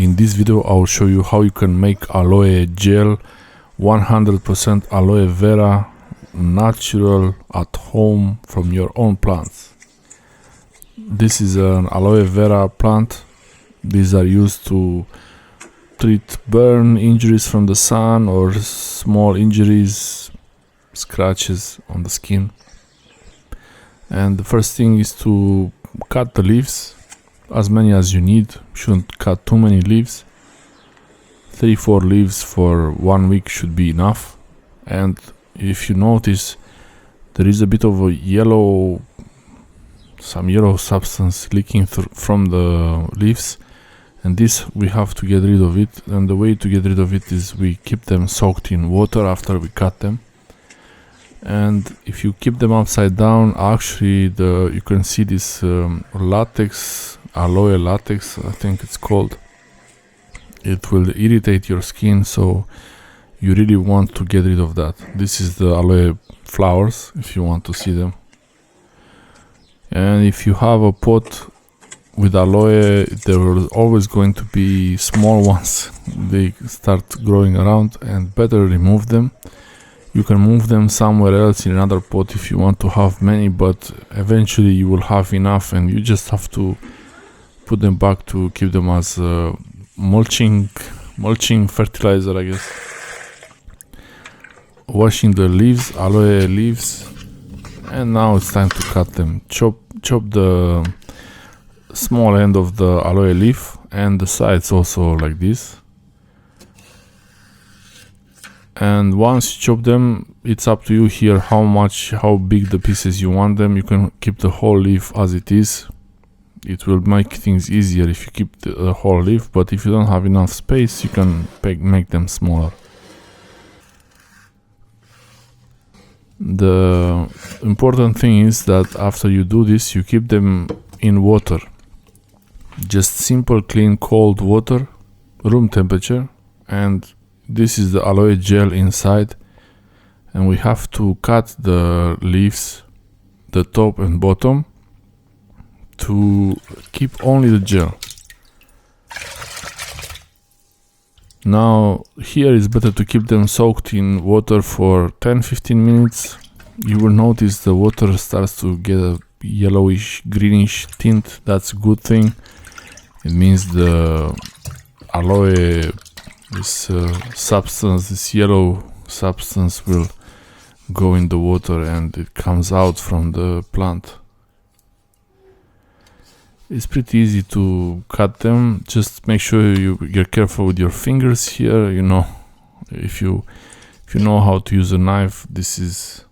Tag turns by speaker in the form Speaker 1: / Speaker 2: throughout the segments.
Speaker 1: In this video I will show you how you can make aloe gel, 100% aloe vera, natural, at home from your own plants. This is an aloe vera plant. These are used to treat burn injuries from the sun or small injuries, scratches on the skin. And the first thing is to cut the leaves, as many as you need. Shouldn't cut too many leaves. 3-4 leaves for 1 week should be enough. And if you notice, there is a bit of a some yellow substance leaking from the leaves, and this we have to get rid of it. And the way to get rid of it is we keep them soaked in water after we cut them. And if you keep them upside down, actually you can see this latex, aloe latex I think it's called. It will irritate your skin, so you really want to get rid of that. This is the aloe flowers, if you want to see them. And if you have a pot with aloe, there are always going to be small ones. They start growing around, and better remove them. You can move them somewhere else in another pot if you want to have many, but eventually you will have enough and you just have to put them back to keep them as mulching fertilizer, I guess. Washing the leaves, aloe leaves, and now it's time to cut them. Chop the small end of the aloe leaf and the sides also, like this. And once you chop them, it's up to you here how big the pieces you want them. You can keep the whole leaf as it is. It will make things easier if you keep the whole leaf, but if you don't have enough space, you can make them smaller. The important thing is that after you do this, you keep them in water. Just simple, clean, cold water, room temperature, and this is the aloe gel inside. And we have to cut the leaves, the top and bottom, to keep only the gel. Now here it's better to keep them soaked in water for 10-15 minutes. You will notice the water starts to get a yellowish, greenish tint. That's a good thing. It means the aloe, this substance, this yellow substance, will go in the water and it comes out from the plant. It's pretty easy to cut them. Just make sure you're careful with your fingers here. You know, if you know how to use a knife, this is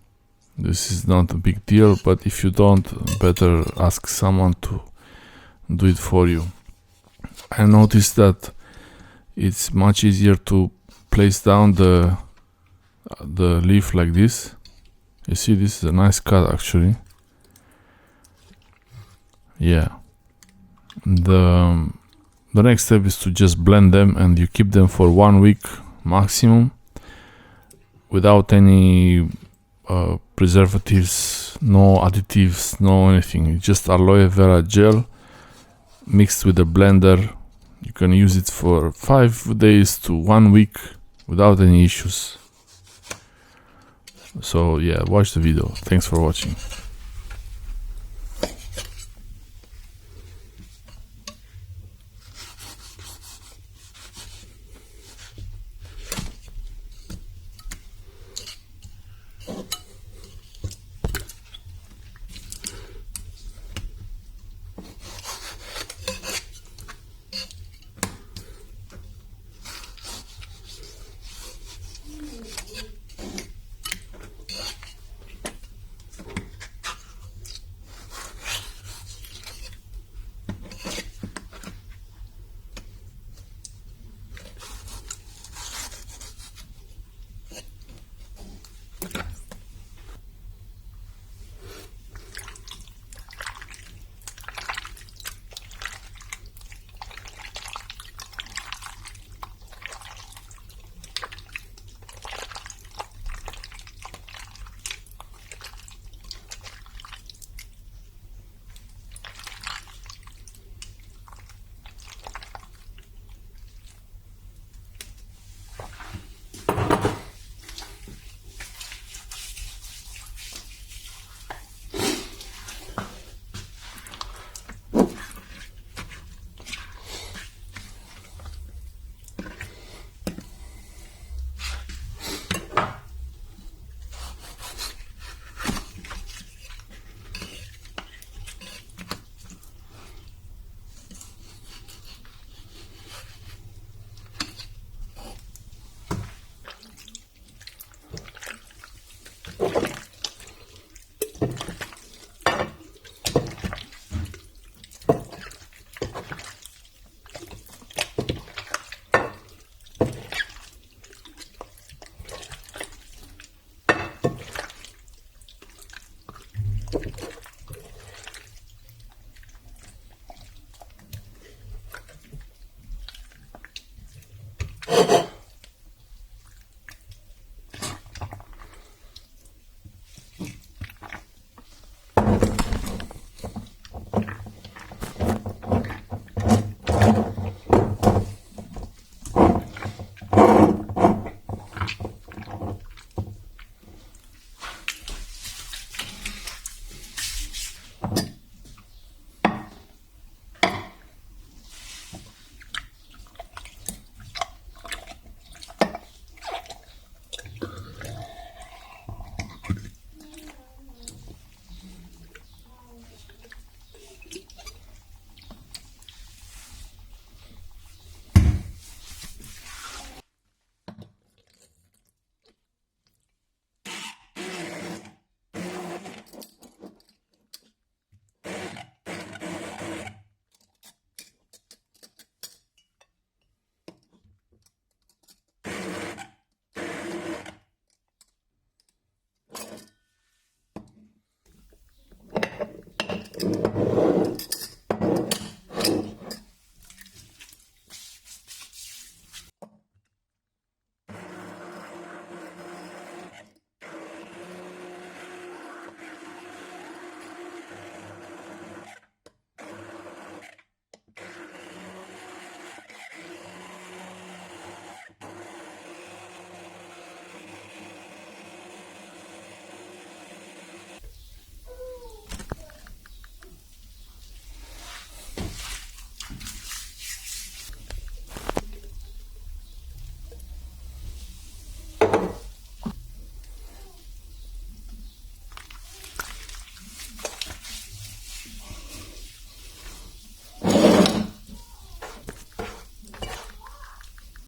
Speaker 1: not a big deal. But if you don't, better ask someone to do it for you. I noticed that it's much easier to place down the leaf like this. You see, this is a nice cut actually. Yeah. The next step is to just blend them, and you keep them for 1 week maximum without any preservatives, no additives, no anything. It's just aloe vera gel mixed with a blender. You can use it for 5 days to 1 week without any issues. So yeah, watch the video. Thanks for watching.